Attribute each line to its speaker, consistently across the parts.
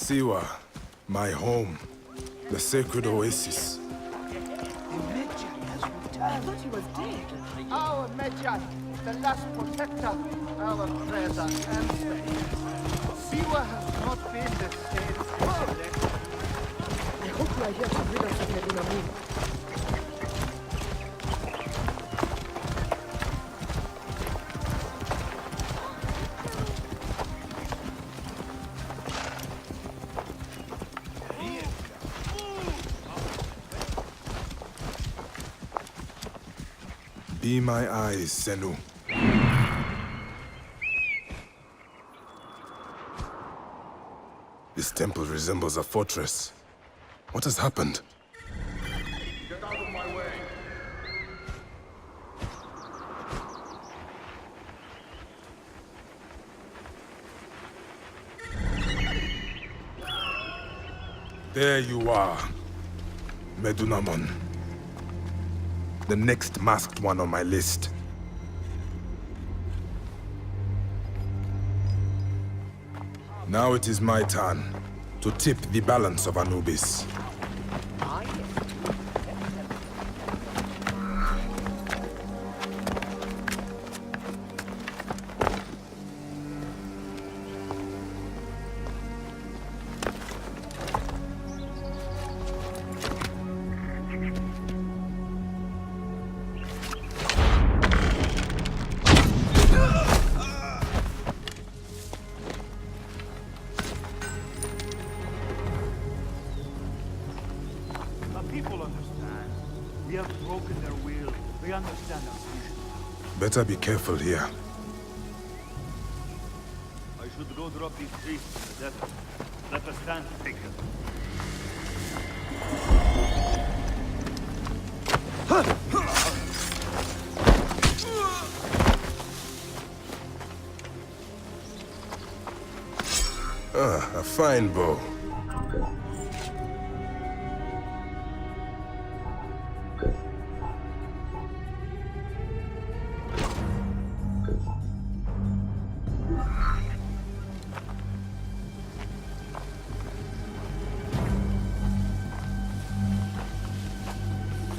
Speaker 1: Siwa, my home, the sacred oasis.
Speaker 2: I thought he was dead.
Speaker 3: Our Medjay, the last protector, our prayers are answered. Siwa has not been the same since he left.
Speaker 2: I hope you are here to rid us of Medunamun.
Speaker 1: Be my eyes, Senu. This temple resembles a fortress. What has happened?
Speaker 4: Get out of my way!
Speaker 1: There you are, Medunamun. The next masked one on my list. Now it is my turn to tip the balance of Anubis.
Speaker 5: People understand. We have broken their will. They understand our vision.
Speaker 1: Better be careful here.
Speaker 5: I should go drop these priests in the desert. Let us stand to take them.
Speaker 1: A fine bow.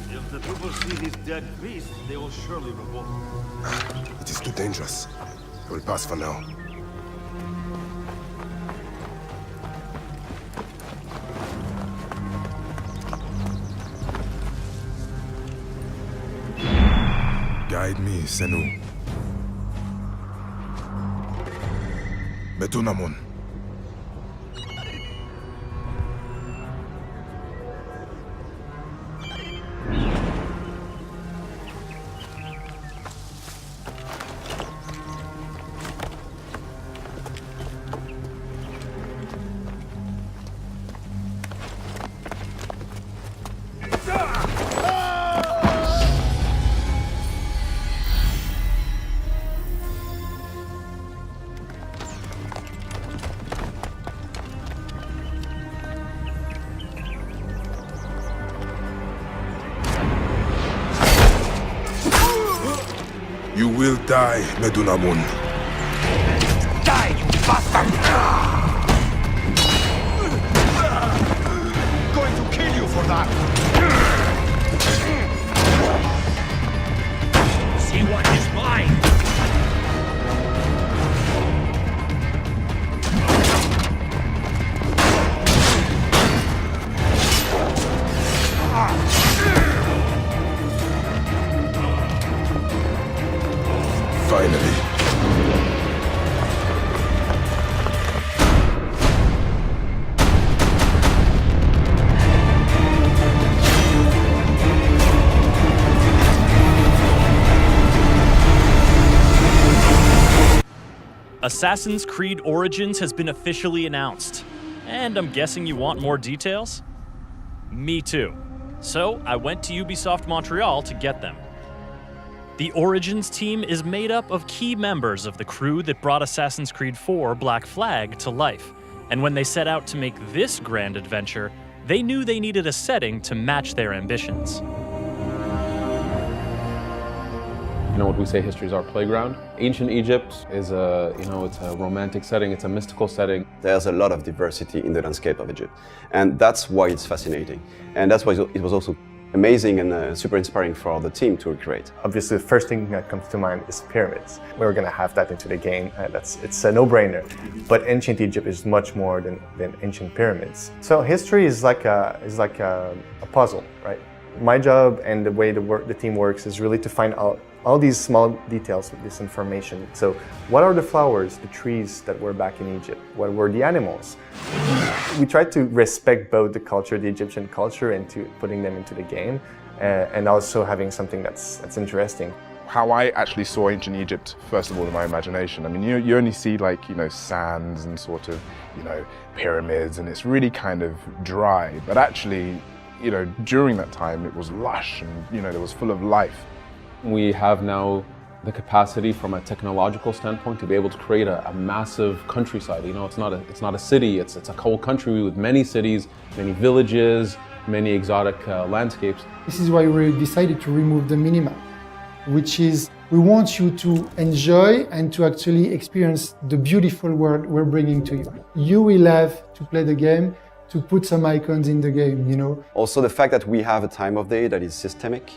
Speaker 5: If the people see these dead priests, they will surely revolt.
Speaker 1: It is too dangerous. I will pass for now. Guide me, Senu. Medunamun. You will die, Medunamun.
Speaker 5: Die, you bastard!
Speaker 4: Going to kill you for that!
Speaker 5: See what is mine!
Speaker 1: Finally.
Speaker 6: Assassin's Creed Origins has been officially announced. And I'm guessing you want more details? Me too. So I went to Ubisoft Montreal to get them. The Origins team is made up of key members of the crew that brought Assassin's Creed 4 Black Flag to life, and when they set out to make this grand adventure, they knew they needed a setting to match their ambitions.
Speaker 7: You know what we say, history is our playground. Ancient Egypt is it's a romantic setting, it's a mystical setting.
Speaker 8: There's a lot of diversity in the landscape of Egypt, and that's why it's fascinating. And that's why it was also amazing and super inspiring for the team to recreate.
Speaker 9: Obviously, the first thing that comes to mind is pyramids. We're going to have that into the game. It's a no-brainer. But ancient Egypt is much more than ancient pyramids. So history is like a puzzle, right? My job and the way the team works is really to find out all these small details of this information. So what are the flowers, the trees that were back in Egypt? What were the animals? We try to respect both the culture, the Egyptian culture, into putting them into the game, and also having something that's interesting.
Speaker 1: How I actually saw ancient Egypt, first of all, in my imagination. I mean, you only see sands and sort of, pyramids, and it's really kind of dry. But actually, during that time, it was lush and, it was full of life.
Speaker 7: We have now the capacity from a technological standpoint to be able to create a massive countryside. It's not a city, it's a whole country with many cities, many villages, many exotic landscapes.
Speaker 10: This is why we decided to remove the minimap, which is we want you to enjoy and to actually experience the beautiful world we're bringing to you. You will have to play the game, to put some icons in the game,
Speaker 8: Also the fact that we have a time of day that is systemic.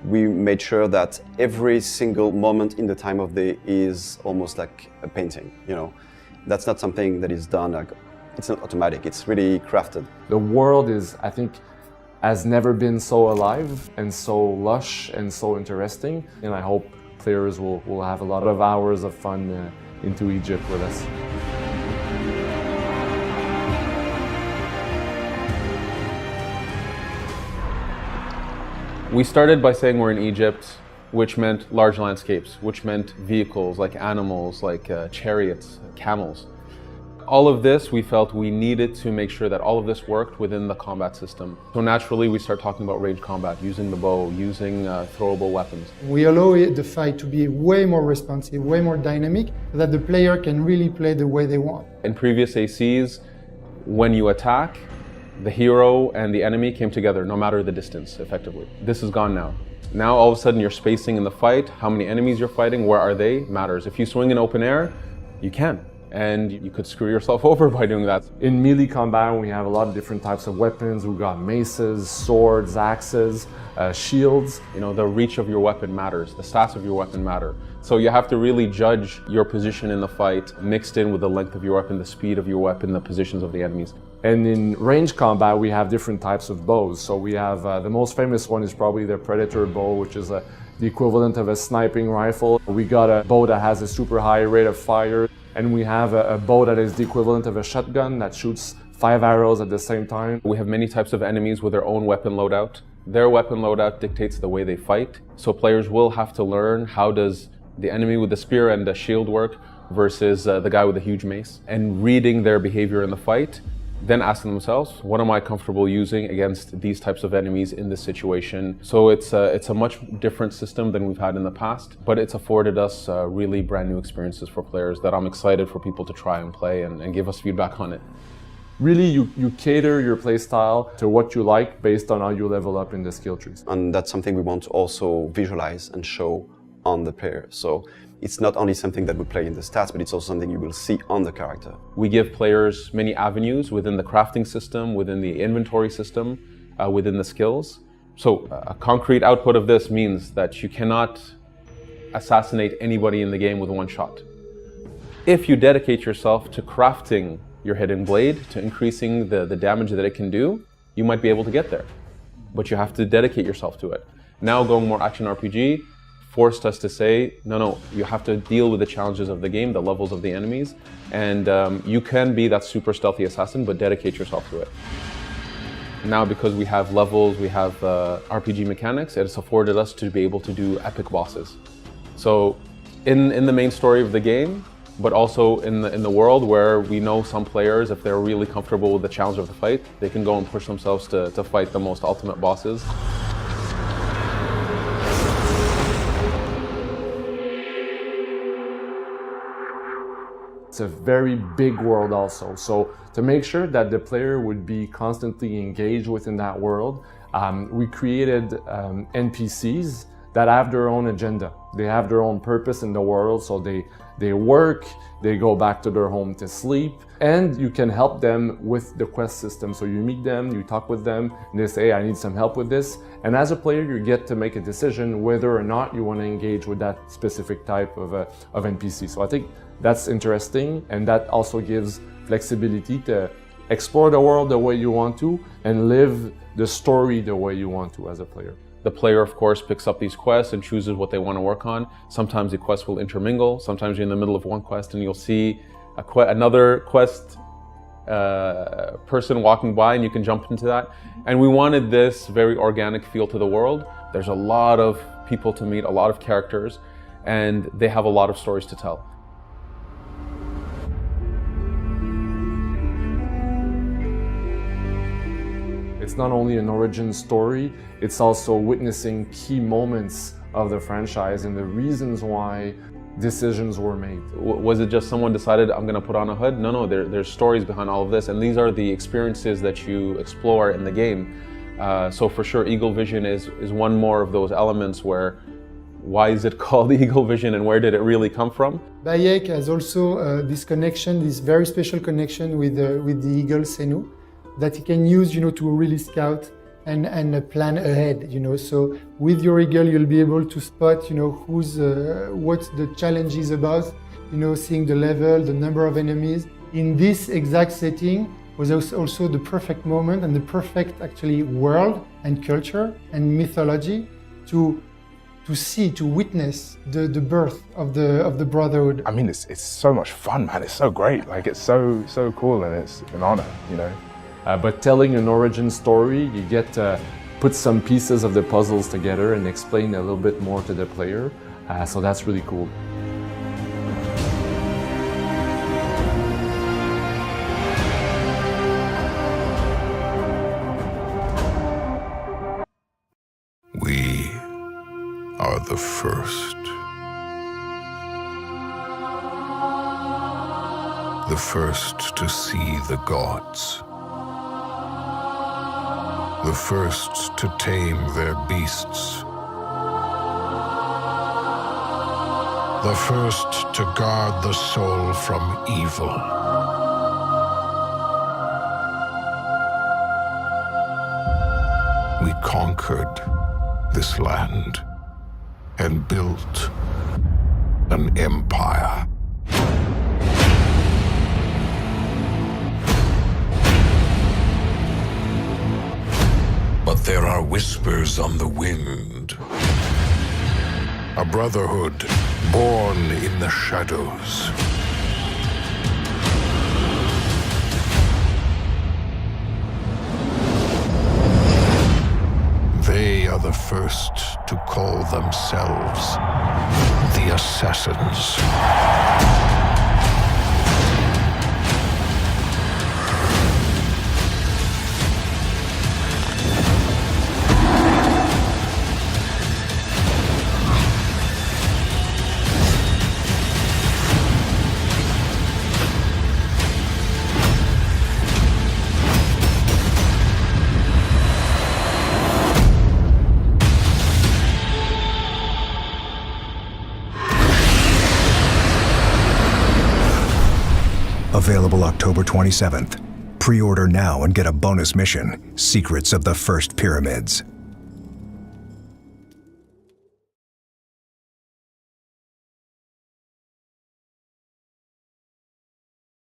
Speaker 8: We made sure that every single moment in the time of day is almost like a painting, That's not something that is done, it's not automatic, it's really crafted.
Speaker 11: The world has never been so alive and so lush and so interesting. And I hope players will have a lot of hours of fun into Egypt with us.
Speaker 7: We started by saying we're in Egypt, which meant large landscapes, which meant vehicles like animals, like chariots, camels. All of this, we felt we needed to make sure that all of this worked within the combat system. So naturally, we start talking about range combat, using the bow, using throwable weapons.
Speaker 10: We allow the fight to be way more responsive, way more dynamic, so that the player can really play the way they want.
Speaker 7: In previous ACs, when you attack, the hero and the enemy came together, no matter the distance, effectively. This is gone now. Now, all of a sudden, you're spacing in the fight. How many enemies you're fighting, where are they, matters. If you swing in open air, you can. And you could screw yourself over by doing that.
Speaker 11: In melee combat, we have a lot of different types of weapons. We've got maces, swords, axes, shields.
Speaker 7: The reach of your weapon matters. The stats of your weapon matter. So you have to really judge your position in the fight, mixed in with the length of your weapon, the speed of your weapon, the positions of the enemies.
Speaker 11: And in range combat, we have different types of bows. So we have, the most famous one is probably the Predator bow, which is the equivalent of a sniping rifle. We got a bow that has a super high rate of fire. And we have a bow that is the equivalent of a shotgun that shoots 5 arrows at the same time.
Speaker 7: We have many types of enemies with their own weapon loadout. Their weapon loadout dictates the way they fight. So players will have to learn how does the enemy with the spear and the shield work versus the guy with the huge mace. And reading their behavior in the fight, then asking themselves, what am I comfortable using against these types of enemies in this situation? So it's a much different system than we've had in the past, but it's afforded us really brand new experiences for players that I'm excited for people to try and play and give us feedback on it.
Speaker 11: Really, you cater your play style to what you like based on how you level up in the skill trees.
Speaker 8: And that's something we want to also visualize and show on the player. So it's not only something that we play in the stats, but it's also something you will see on the character.
Speaker 7: We give players many avenues within the crafting system, within the inventory system, within the skills. So a concrete output of this means that you cannot assassinate anybody in the game with one shot. If you dedicate yourself to crafting your hidden blade, to increasing the damage that it can do, you might be able to get there. But you have to dedicate yourself to it. Now going more action RPG, forced us to say, no, you have to deal with the challenges of the game, the levels of the enemies, and you can be that super stealthy assassin, but dedicate yourself to it. Now, because we have levels, we have RPG mechanics, it's afforded us to be able to do epic bosses. So in the main story of the game, but also in the world where we know some players, if they're really comfortable with the challenge of the fight, they can go and push themselves to fight the most ultimate bosses.
Speaker 11: It's a very big world also. So to make sure that the player would be constantly engaged within that world, we created NPCs that have their own agenda. They have their own purpose in the world, so they work, they go back to their home to sleep, and you can help them with the quest system. So you meet them, you talk with them, and they say, hey, I need some help with this. And as a player, you get to make a decision whether or not you want to engage with that specific type of NPC. So I think that's interesting, and that also gives flexibility to explore the world the way you want to and live the story the way you want to as a player.
Speaker 7: The player, of course, picks up these quests and chooses what they want to work on. Sometimes the quests will intermingle. Sometimes you're in the middle of one quest and you'll see another quest person walking by and you can jump into that. And we wanted this very organic feel to the world. There's a lot of people to meet, a lot of characters, and they have a lot of stories to tell.
Speaker 11: It's not only an origin story, it's also witnessing key moments of the franchise and the reasons why decisions were made.
Speaker 7: Was it just someone decided, I'm going to put on a hood? No, there's stories behind all of this, and these are the experiences that you explore in the game. So for sure, Eagle Vision is one more of those elements where, why is it called Eagle Vision and where did it really come from?
Speaker 10: Bayek has also this connection, this very special connection with the eagle Senu, that he can use, to really scout and plan ahead, So with your eagle, you'll be able to spot, what the challenge is about, seeing the level, the number of enemies. In this exact setting was also the perfect moment and the perfect, actually, world and culture and mythology to see, to witness the birth of the Brotherhood.
Speaker 1: I mean, it's so much fun, man. It's so great. Like, it's so cool, and it's an honor,
Speaker 11: But telling an origin story, you get to put some pieces of the puzzles together and explain a little bit more to the player. So that's really cool.
Speaker 4: We are the first. The first to see the gods. The first to tame their beasts. The first to guard the soul from evil. We conquered this land and built an empire. But there are whispers on the wind. A brotherhood born in the shadows. They are the first to call themselves the Assassins.
Speaker 12: Available October 27th. Pre-order now and get a bonus mission, Secrets of the First Pyramids.